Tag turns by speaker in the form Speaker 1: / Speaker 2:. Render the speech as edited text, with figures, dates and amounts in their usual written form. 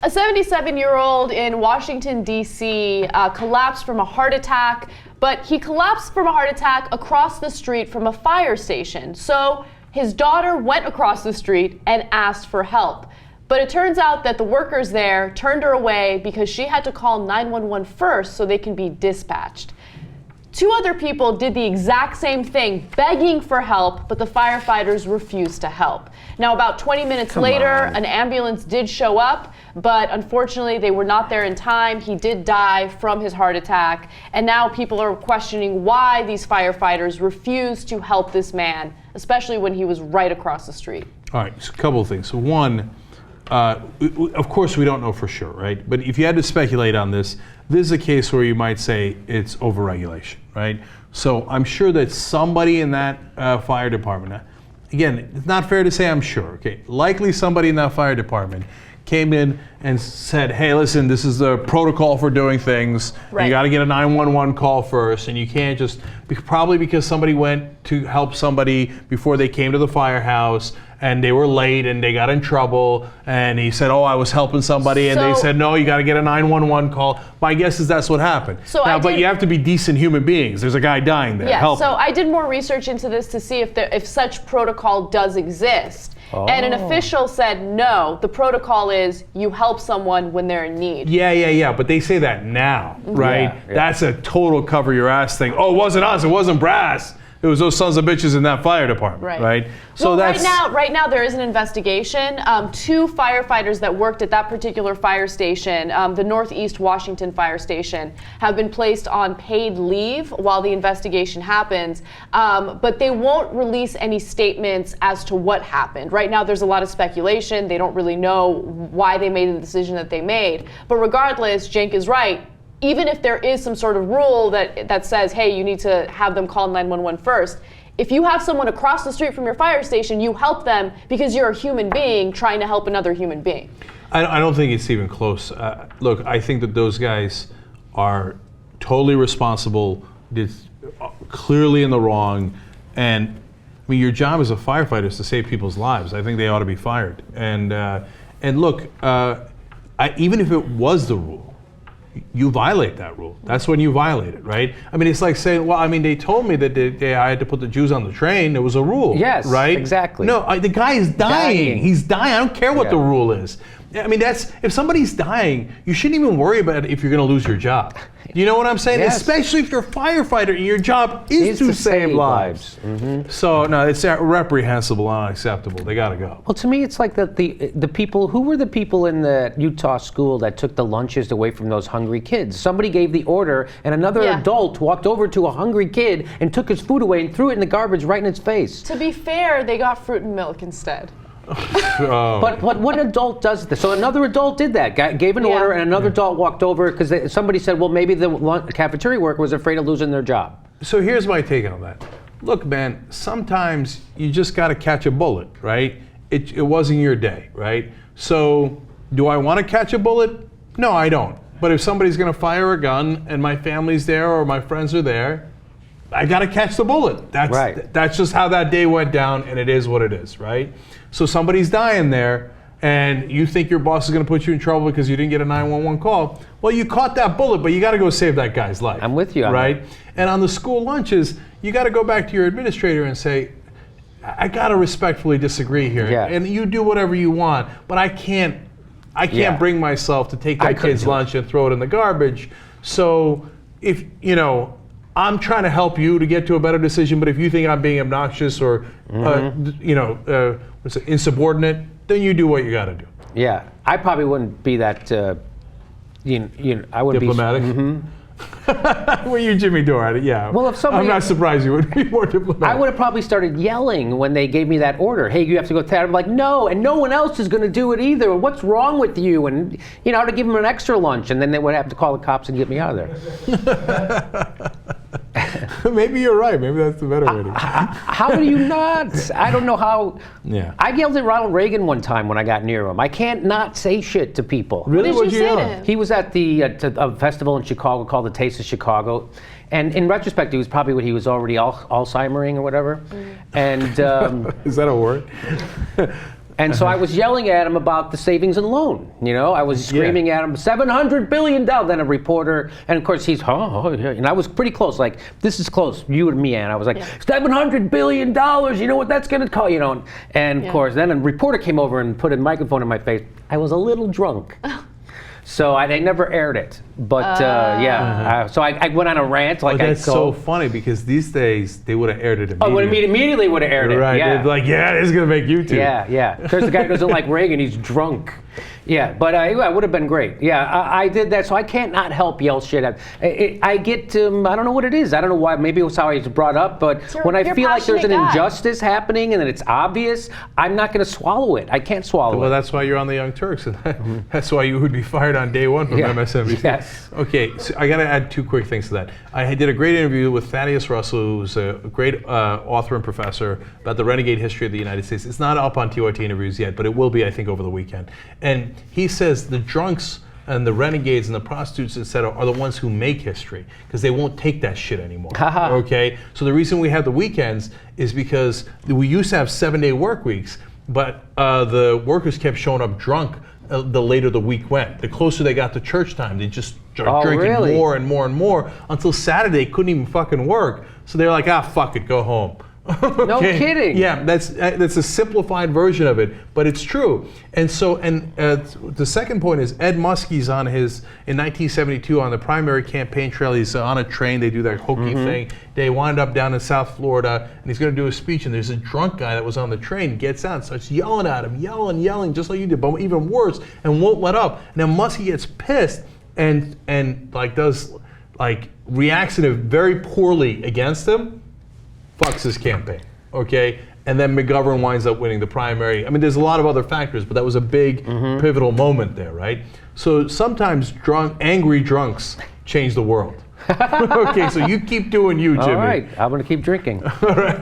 Speaker 1: A 77-year-old in Washington, D.C. Collapsed from a heart attack, but he collapsed from a heart attack across the street from a fire station. So his daughter went across the street and asked for help. But it turns out that the workers there turned her away because she had to call 911 first so they can be dispatched. Two other people did the exact same thing, begging for help, but the firefighters refused to help. Now, about 20 minutes later, an ambulance did show up, but unfortunately, they were not there in time. He did die from his heart attack, and now people are questioning why these firefighters refused to help this man, especially when he was right across the street.
Speaker 2: All right, so a couple of things. So one, of course, we don't know for sure, right? But if you had to speculate on this is a case where you might say it's overregulation, right? So I'm sure that somebody in that fire department, again, it's not fair to say I'm sure, okay? Likely somebody in that fire department came in and said, hey, listen, this is the protocol for doing things. Right. You got to get a 911 call first, and you can't just, probably because somebody went to help somebody before they came to the firehouse, and they were late and they got in trouble, and he said, oh, I was helping somebody, and they said, no, you got to get a 911 call. My guess is that's what happened. But you have to be decent human beings. There's a guy dying there.
Speaker 1: Yeah, so I did more research into this to see if such protocol does exist. Oh. And an official said, no, the protocol is you help someone when they're in need.
Speaker 2: Yeah, but they say that now, right? Yeah. That's a total cover your ass thing. Oh, it wasn't us, it wasn't brass. It was those sons of bitches in that fire department, right?
Speaker 1: So right now there is an investigation. Two firefighters that worked at that particular fire station, the Northeast Washington fire station, have been placed on paid leave while the investigation happens. But they won't release any statements as to what happened. Right now there's a lot of speculation. They don't really know why they made the decision that they made. But regardless, Cenk is right. Even if there is some sort of rule that says, hey, you need to have them call 911 first, if you have someone across the street from your fire station, you help them because you're a human being trying to help another human being.
Speaker 2: I don't think it's even close. Look, I think that those guys are totally responsible, clearly in the wrong, and I mean, your job as a firefighter is to save people's lives. I think they ought to be fired. And look, even if it was the rule, you violate that rule. That's when you violate it, right? I mean, it's like saying, well, I mean, they told me that I had to put the Jews on the train. It was a rule.
Speaker 3: Yes,
Speaker 2: right?
Speaker 3: Exactly.
Speaker 2: No, the guy is dying. He's dying. I don't care what the rule is. I mean, if somebody's dying, you shouldn't even worry about if you're going to lose your job. You know what I'm saying? Yes. Especially if you're a firefighter and your job is to save lives. Mm-hmm. So, no, it's reprehensible and unacceptable. They got to go.
Speaker 3: Well, to me, it's like the people, who were the people in the Utah school that took the lunches away from those hungry kids? Somebody gave the order, and another adult walked over to a hungry kid and took his food away and threw it in the garbage right in its face.
Speaker 1: To be fair, they got fruit and milk instead.
Speaker 3: But what adult does this? So another adult did that, gave an order, and another adult walked over because somebody said, well, maybe the cafeteria worker was afraid of losing their job.
Speaker 2: So here's my take on that. Look, man, sometimes you just got to catch a bullet, right? It wasn't your day, right? So do I want to catch a bullet? No, I don't. But if somebody's going to fire a gun and my family's there or my friends are there, I got to catch the bullet. That's just how that day went down, and it is what it is, right? So somebody's dying there, and you think your boss is going to put you in trouble because you didn't get a 911 call. Well, you caught that bullet, but you got to go save that guy's life.
Speaker 3: I'm with you on
Speaker 2: right? That. And on the school lunches, you got to go back to your administrator and say, I got to respectfully disagree here, and you do whatever you want, but I can't bring myself to take that kid's lunch and throw it in the garbage. So if, I'm trying to help you to get to a better decision, but if you think I'm being obnoxious or, insubordinate, then you do what you got to do.
Speaker 3: Yeah, I probably wouldn't be that, I wouldn't
Speaker 2: diplomatic?
Speaker 3: be... Diplomatic?
Speaker 2: Well, you're Jimmy Dore, yeah.
Speaker 3: Well, if somebody,
Speaker 2: I'm not surprised you would be more diplomatic.
Speaker 3: I would have probably started yelling when they gave me that order. Hey, you have to go to that. I'm like, no, and no one else is going to do it either. What's wrong with you? And, to give them an extra lunch, and then they would have to call the cops and get me out of there.
Speaker 2: Maybe you're right. Maybe that's the better way to go.
Speaker 3: How do you not? I don't know how.
Speaker 2: Yeah.
Speaker 3: I yelled at Ronald Reagan one time when I got near him. I can't not say shit to people.
Speaker 2: Really?
Speaker 1: What did you say to him?
Speaker 3: He was at a festival in Chicago called the Taste of Chicago. And in retrospect, it was probably what he was already Alzheimering or whatever. And
Speaker 2: is that a word?
Speaker 3: And so I was yelling at him about the savings and loan. You know, I was screaming at him, $700 billion. Then a reporter, and of course he's, and I was pretty close. Like, this is close, you and me, and I was like, $700 billion. You know what that's going to cost? You know, and of course, then a reporter came over and put a microphone in my face. I was a little drunk. So they never aired it, but so I went on a rant. Like,
Speaker 2: that's so funny because these days they would have aired it immediately.
Speaker 3: Oh, immediately would have aired it.
Speaker 2: Right?
Speaker 3: Yeah.
Speaker 2: They'd be like, yeah, this is gonna make YouTube.
Speaker 3: Yeah. Because the guy doesn't like Reagan, he's drunk. Yeah, but it would have been great. Yeah, I did that, so I can't not help yell shit at. I get, I don't know what it is. I don't know why. Maybe it was how I was brought up. But when I feel like there's an injustice happening and that it's obvious, I'm not going to swallow it. I can't swallow it.
Speaker 2: Well, that's why you're on the Young Turks, and that's why you would be fired on day one from MSNBC.
Speaker 3: Yes.
Speaker 2: Okay, so I got to add 2 quick things to that. I did a great interview with Thaddeus Russell, who's a great author and professor about the renegade history of the United States. It's not up on TYT interviews yet, but it will be, I think, over the weekend. And he says the drunks and the renegades and the prostitutes, etc., are the ones who make history because they won't take that shit anymore. Okay, so the reason we have the weekends is because we used to have 7-day work weeks, but the workers kept showing up drunk the later the week went. The closer they got to church time, they just started drinking more and more and more until Saturday couldn't even fucking work. So they're like, fuck it, go home. Okay.
Speaker 3: No kidding.
Speaker 2: Yeah, that's a simplified version of it, but it's true. And so, the second point is Ed Muskie's in 1972 on the primary campaign trail. He's on a train. They do that hokey thing. They wind up down in South Florida, and he's going to do a speech. And there's a drunk guy that was on the train, gets out, and starts yelling at him, yelling, just like you did, but even worse, and won't let up. Now Muskie gets pissed and reacts very poorly against him. Fucks his campaign, okay? And then McGovern winds up winning the primary. I mean, there's a lot of other factors, but that was a big pivotal moment there, right? So sometimes angry drunks change the world. Okay, so you keep doing you, Jimmy.
Speaker 3: All right, I'm going to keep drinking.
Speaker 2: All right.